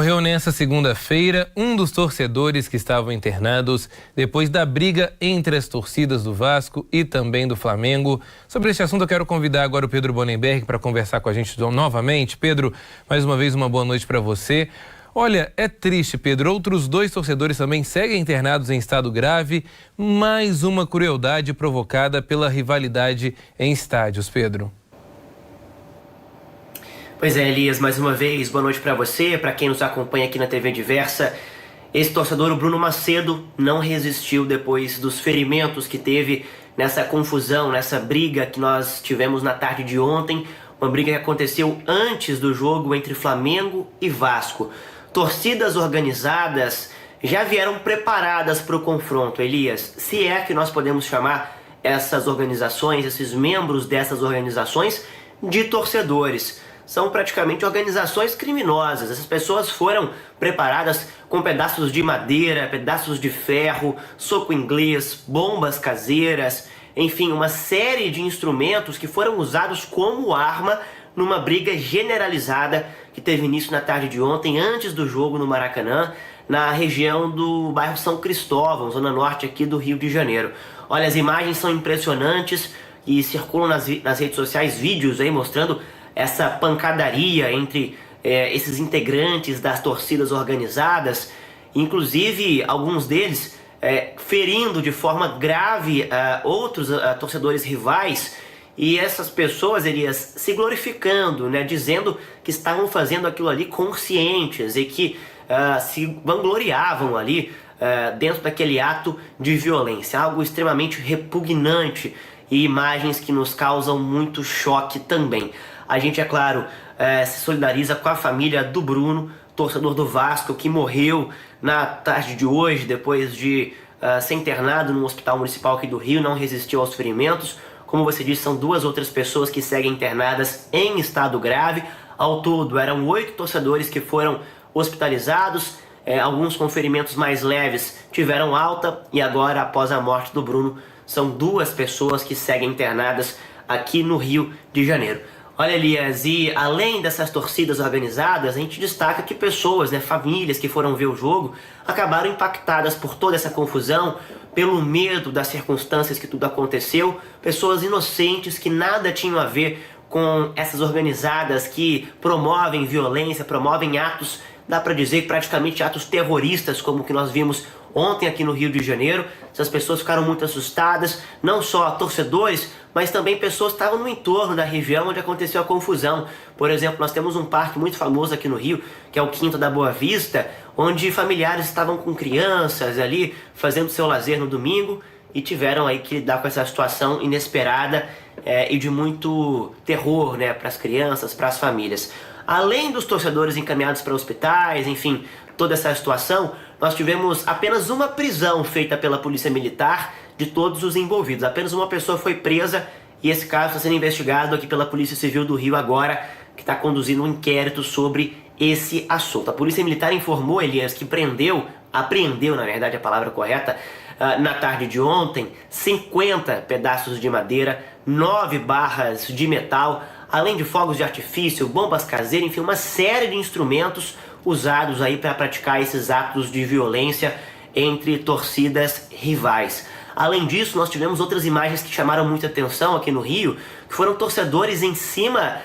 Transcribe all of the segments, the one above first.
Morreu nesta segunda-feira um dos torcedores que estavam internados depois da briga entre as torcidas do Vasco e também do Flamengo. Sobre este assunto eu quero convidar agora o Pedro Bonenberg para conversar com a gente novamente. Pedro, mais uma vez uma boa noite para você. Olha, é triste, Pedro. Outros 2 torcedores também seguem internados em estado grave. Mais uma crueldade provocada pela rivalidade em estádios, Pedro. Pois é, Elias, mais uma vez, boa noite para você, para quem nos acompanha aqui na TV Diversa. Esse torcedor, o Bruno Macedo, não resistiu depois dos ferimentos que teve nessa confusão, nessa briga que nós tivemos na tarde de ontem. Uma briga que aconteceu antes do jogo entre Flamengo e Vasco. Torcidas organizadas já vieram preparadas para o confronto, Elias. Se é que nós podemos chamar essas organizações, esses membros dessas organizações, de torcedores. São praticamente organizações criminosas. Essas pessoas foram preparadas com pedaços de madeira, pedaços de ferro, soco inglês, bombas caseiras, enfim, uma série de instrumentos que foram usados como arma numa briga generalizada que teve início na tarde de ontem, antes do jogo no Maracanã, na região do bairro São Cristóvão, zona norte aqui do Rio de Janeiro. Olha, as imagens são impressionantes e circulam nas redes sociais vídeos aí mostrando essa pancadaria entre esses integrantes das torcidas organizadas, inclusive alguns deles ferindo de forma grave outros torcedores rivais, e essas pessoas, Elias, se glorificando, né, dizendo que estavam fazendo aquilo ali conscientes e que se vangloriavam ali dentro daquele ato de violência, algo extremamente repugnante e imagens que nos causam muito choque também. A gente, é claro, se solidariza com a família do Bruno, torcedor do Vasco, que morreu na tarde de hoje, depois de ser internado no hospital municipal aqui do Rio, não resistiu aos ferimentos. Como você disse, são 2 outras pessoas que seguem internadas em estado grave. Ao todo, eram 8 torcedores que foram hospitalizados, alguns com ferimentos mais leves tiveram alta, e agora, após a morte do Bruno, são 2 pessoas que seguem internadas aqui no Rio de Janeiro. Olha, Elias, e além dessas torcidas organizadas, a gente destaca que pessoas, famílias que foram ver o jogo, acabaram impactadas por toda essa confusão, pelo medo das circunstâncias que tudo aconteceu, pessoas inocentes que nada tinham a ver com essas organizadas que promovem violência, promovem atos, dá para dizer, praticamente atos terroristas, como que nós vimos ontem aqui no Rio de Janeiro. Essas pessoas ficaram muito assustadas, não só torcedores, mas também pessoas que estavam no entorno da região onde aconteceu a confusão. Por exemplo, nós temos um parque muito famoso aqui no Rio, que é o Quinto da Boa Vista, onde familiares estavam com crianças ali, fazendo seu lazer no domingo, e tiveram aí que lidar com essa situação inesperada e de muito terror, para as crianças, para as famílias. Além dos torcedores encaminhados para hospitais, enfim, toda essa situação, nós tivemos apenas uma prisão feita pela Polícia Militar de todos os envolvidos. Apenas uma pessoa foi presa e esse caso está sendo investigado aqui pela Polícia Civil do Rio agora, que está conduzindo um inquérito sobre esse assunto. A Polícia Militar informou, Elias, que apreendeu, na verdade, a palavra correta, na tarde de ontem, 50 pedaços de madeira, 9 barras de metal, além de fogos de artifício, bombas caseiras, enfim, uma série de instrumentos usados aí para praticar esses atos de violência entre torcidas rivais. Além disso, nós tivemos outras imagens que chamaram muita atenção aqui no Rio, que foram torcedores em cima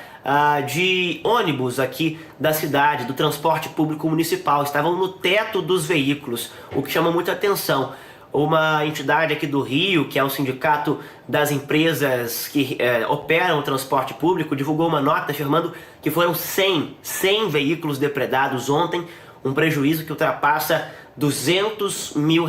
de ônibus aqui da cidade, do transporte público municipal. Estavam no teto dos veículos, o que chama muita atenção. Uma entidade aqui do Rio, que é o Sindicato das Empresas que operam o transporte público, divulgou uma nota afirmando que foram 100 veículos depredados ontem, um prejuízo que ultrapassa R$200 mil.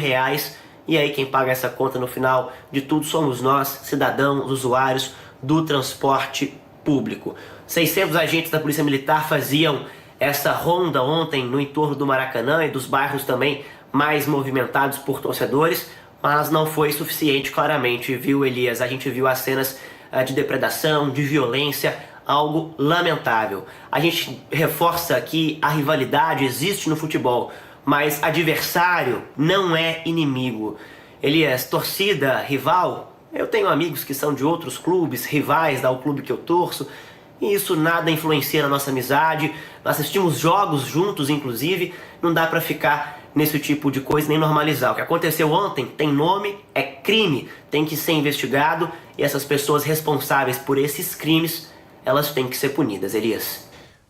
E aí quem paga essa conta no final de tudo somos nós, cidadãos, usuários do transporte público. 600 agentes da Polícia Militar faziam essa ronda ontem no entorno do Maracanã e dos bairros também mais movimentados por torcedores, mas não foi suficiente, claramente, viu, Elias? A gente viu as cenas de depredação, de violência, algo lamentável. A gente reforça que a rivalidade existe no futebol, mas adversário não é inimigo. Elias, torcida rival, eu tenho amigos que são de outros clubes, rivais ao clube que eu torço, E isso nada influencia na nossa amizade, nós assistimos jogos juntos, inclusive, não dá para ficar nesse tipo de coisa nem normalizar. O que aconteceu ontem tem nome, é crime, tem que ser investigado e essas pessoas responsáveis por esses crimes, elas têm que ser punidas, Elias.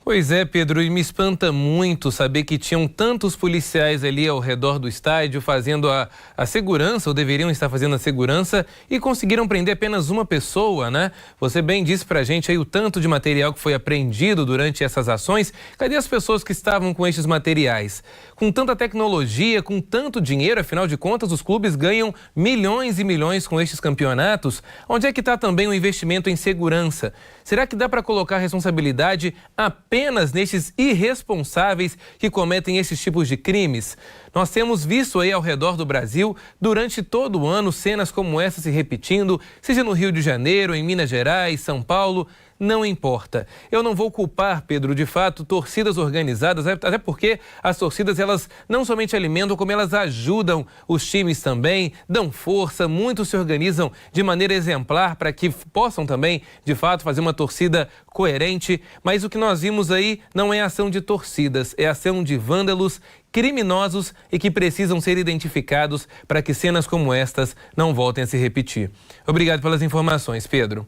Pois é, Pedro, e me espanta muito saber que tinham tantos policiais ali ao redor do estádio fazendo a segurança, ou deveriam estar fazendo a segurança, e conseguiram prender apenas uma pessoa, né? Você bem disse pra gente aí o tanto de material que foi apreendido durante essas ações. Cadê as pessoas que estavam com estes materiais? Com tanta tecnologia, com tanto dinheiro, afinal de contas, os clubes ganham milhões e milhões com estes campeonatos. Onde é que está também o investimento em segurança? Será que dá para colocar a responsabilidade apenas nestes irresponsáveis que cometem esses tipos de crimes? Nós temos visto aí ao redor do Brasil, durante todo o ano, cenas como essa se repetindo, seja no Rio de Janeiro, em Minas Gerais, São Paulo. Não importa. Eu não vou culpar, Pedro, de fato, torcidas organizadas, até porque as torcidas, elas não somente alimentam, como elas ajudam os times também, dão força, muitos se organizam de maneira exemplar para que possam também, de fato, fazer uma torcida coerente. Mas o que nós vimos aí não é ação de torcidas, é ação de vândalos, criminosos e que precisam ser identificados para que cenas como estas não voltem a se repetir. Obrigado pelas informações, Pedro.